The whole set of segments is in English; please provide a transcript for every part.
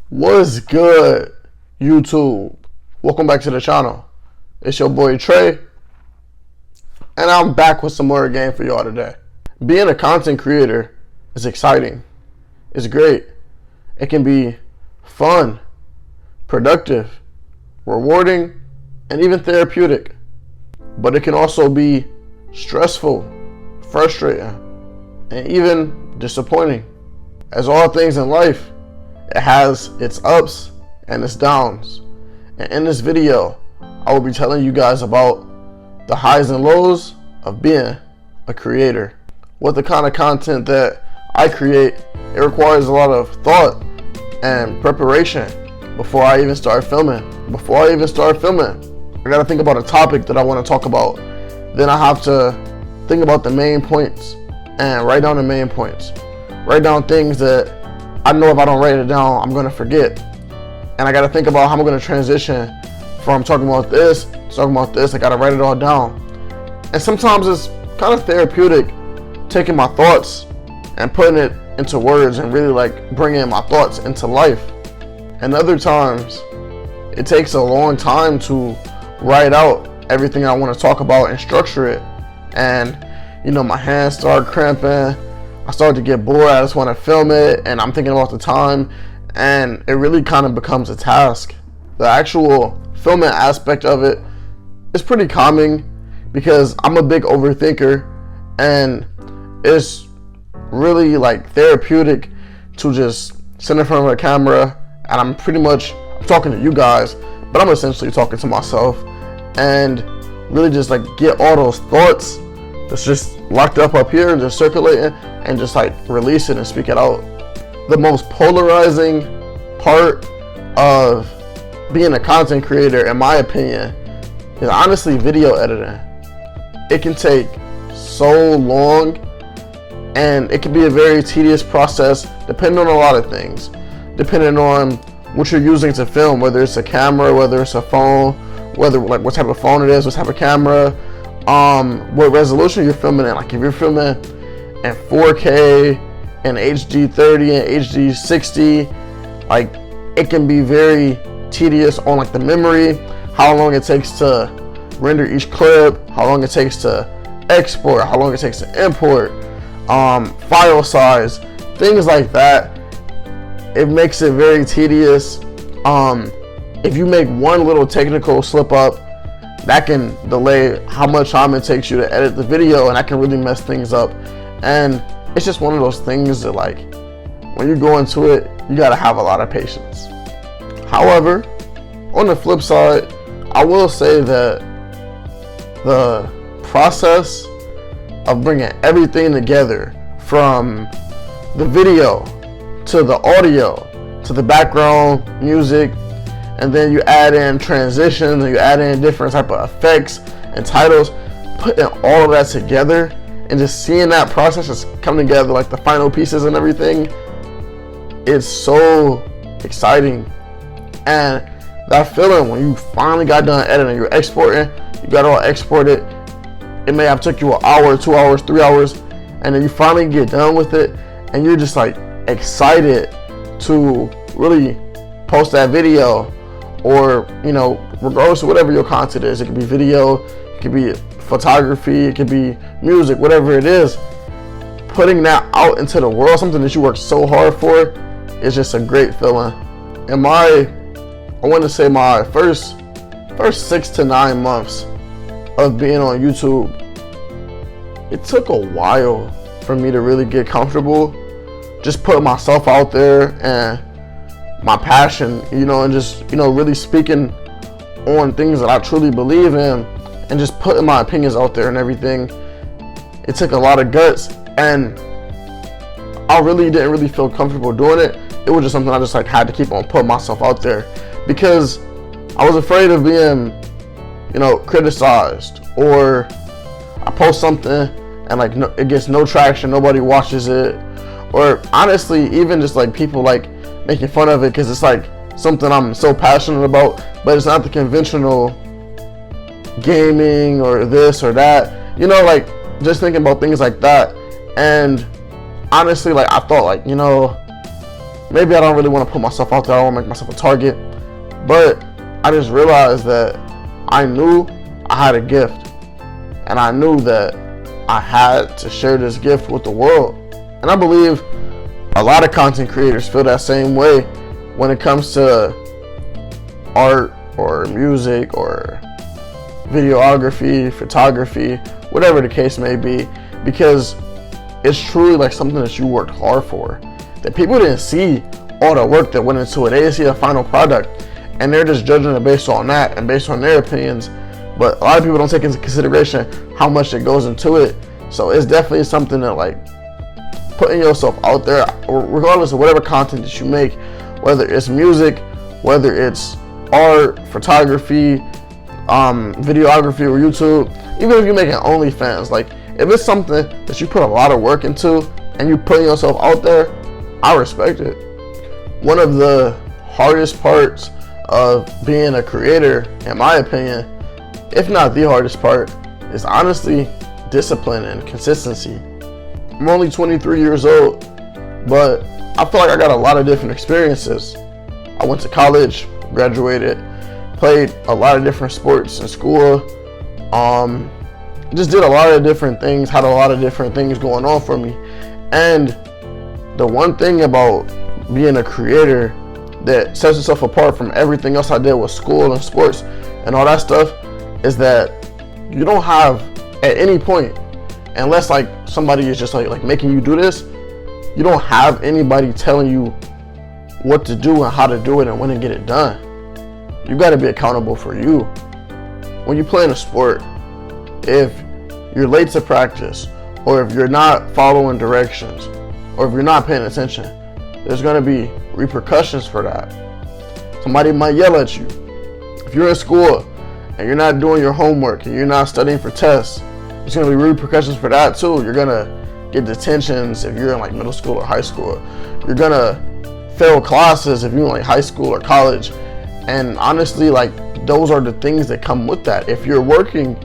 What's good, YouTube? Welcome back to the channel. It's your boy Trey, and I'm back with some more game for y'all today. Being a content creator is exciting. It's great. It can be fun, productive, rewarding, and even therapeutic. But it can also be stressful, frustrating, and even disappointing. As all things in life, it has its ups and its downs. And in this video, I will be telling you guys about the highs and lows of being a creator. What the kind of content that I create, it requires a lot of thought and preparation before I even start filming. I gotta think about a topic that I want to talk about. Then I have to think about the main points and write down the main points. Write down things that I know if I don't write it down, I'm gonna forget. And I gotta think about how I'm gonna transition from talking about this to talking about this. I gotta write it all down. And sometimes it's kind of therapeutic taking my thoughts and putting it into words and really like bringing my thoughts into life. And other times it takes a long time to write out everything I want to talk about and structure it. And my hands start cramping. I start to get bored. I just want to film it, and I'm thinking about the time, and it really kind of becomes a task. The actual filming aspect of it is pretty calming because I'm a big overthinker, and it's really like therapeutic to just sit in front of a camera, and I'm talking to you guys, but I'm essentially talking to myself, and really just like get all those thoughts that's just locked up here and just circulating, and just like release it and speak it out. The most polarizing part of being a content creator, in my opinion, is honestly video editing. It can take so long, and it can be a very tedious process depending on a lot of things. Depending on what you're using to film, whether it's a camera, whether it's a phone, whether like what type of phone it is, what type of camera, what resolution you're filming in. Like if you're filming in 4K and HD 30 and HD 60, like it can be very tedious on like the memory, how long it takes to render each clip, how long it takes to export, how long it takes to import, file size, things like that. It makes it very tedious. If you make one little technical slip up, that can delay how much time it takes you to edit the video, and that can really mess things up. And it's just one of those things that, like, when you go into it, you gotta have a lot of patience. However, on the flip side, I will say that the process of bringing everything together, from the video to the audio to the background music, and then you add in transitions and you add in different type of effects and titles, putting all of that together and just seeing that process just come together, like the final pieces and everything, it's so exciting. And that feeling when you finally got done editing, you're exporting, you got it all exported, it may have took you an hour, 2 hours, 3 hours, and then you finally get done with it, and you're just like excited to really post that video. Or, regardless of whatever your content is, it could be video, it could be photography, it could be music, whatever it is, putting that out into the world, something that you work so hard for, is just a great feeling. And I want to say my first 6 to 9 months of being on YouTube, it took a while for me to really get comfortable just putting myself out there and my passion, and just, really speaking on things that I truly believe in and just putting my opinions out there and everything. It took a lot of guts, and I really didn't really feel comfortable doing it. It was just something I just like had to keep on putting myself out there, because I was afraid of being, criticized, or I post something and like it gets no traction, nobody watches it, or honestly even just like people like making fun of it because it's like something I'm so passionate about, but it's not the conventional gaming or this or that, like just thinking about things like that. And honestly, like I thought, like, maybe I don't really want to put myself out there. I don't want to make myself a target. But I just realized that I knew I had a gift. And I knew that I had to share this gift with the world. And I believe a lot of content creators feel that same way when it comes to art or music or videography, photography, whatever the case may be, because it's truly like something that you worked hard for, that people didn't see all the work that went into it. They didn't see a final product, and they're just judging it based on that and based on their opinions. But a lot of people don't take into consideration how much it goes into it. So it's definitely something that, like, putting yourself out there, regardless of whatever content that you make, whether it's music, whether it's art, photography, videography, or YouTube, even if you're making OnlyFans, like, if it's something that you put a lot of work into and you putting yourself out there, I respect it. One of the hardest parts of being a creator, in my opinion, if not the hardest part, is honestly discipline and consistency. I'm only 23 years old, but I feel like I got a lot of different experiences. I went to college, graduated, played a lot of different sports in school, just did a lot of different things, had a lot of different things going on for me. And the one thing about being a creator that sets itself apart from everything else I did with school and sports and all that stuff is that you don't have, at any point, unless like somebody is just like making you do this, you don't have anybody telling you what to do and how to do it and when to get it done. You got to be accountable for you. When you play in a sport, if you're late to practice, or if you're not following directions, or if you're not paying attention, there's going to be repercussions for that. Somebody might yell at you. If you're in school and you're not doing your homework and you're not studying for tests, there's going to be repercussions for that too. You're going to get detentions if you're in like middle school or high school. You're going to fail classes if you're in like high school or college. And honestly, like, those are the things that come with that. If you're working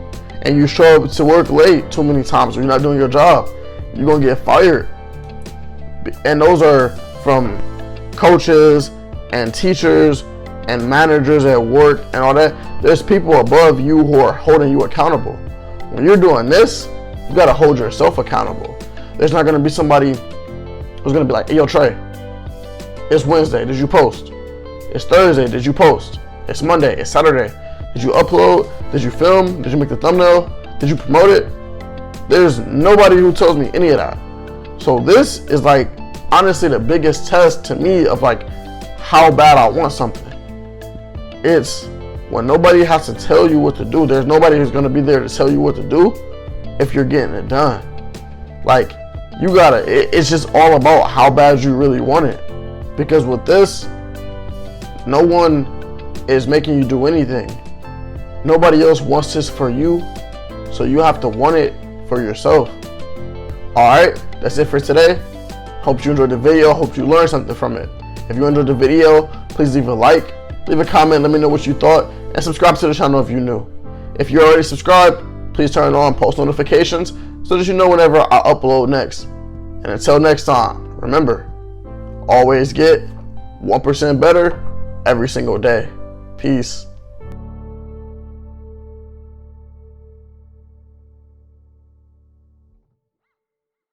and you show up to work late too many times or you're not doing your job, you're going to get fired. And those are from coaches and teachers and managers at work and all that. There's people above you who are holding you accountable. When you're doing this, you got to hold yourself accountable. There's not going to be somebody who's going to be like, hey, yo, Trey, it's Wednesday, did you post? It's Thursday, did you post? It's Monday, it's Saturday. Did you upload? Did you film? Did you make the thumbnail? Did you promote it? There's nobody who tells me any of that. So this is like, honestly, the biggest test to me of like how bad I want something. It's when nobody has to tell you what to do. There's nobody who's going to be there to tell you what to do if you're getting it done. Like, you gotta, it's just all about how bad you really want it. Because with this, no one is making you do anything. Nobody else wants this for you, so you have to want it for yourself. Alright, that's it for today. Hope you enjoyed the video. Hope you learned something from it. If you enjoyed the video, please leave a like, leave a comment, let me know what you thought, and subscribe to the channel if you're new. If you're already subscribed, please turn on post notifications so that you know whenever I upload next. And until next time, remember, always get 1% better every single day. Peace.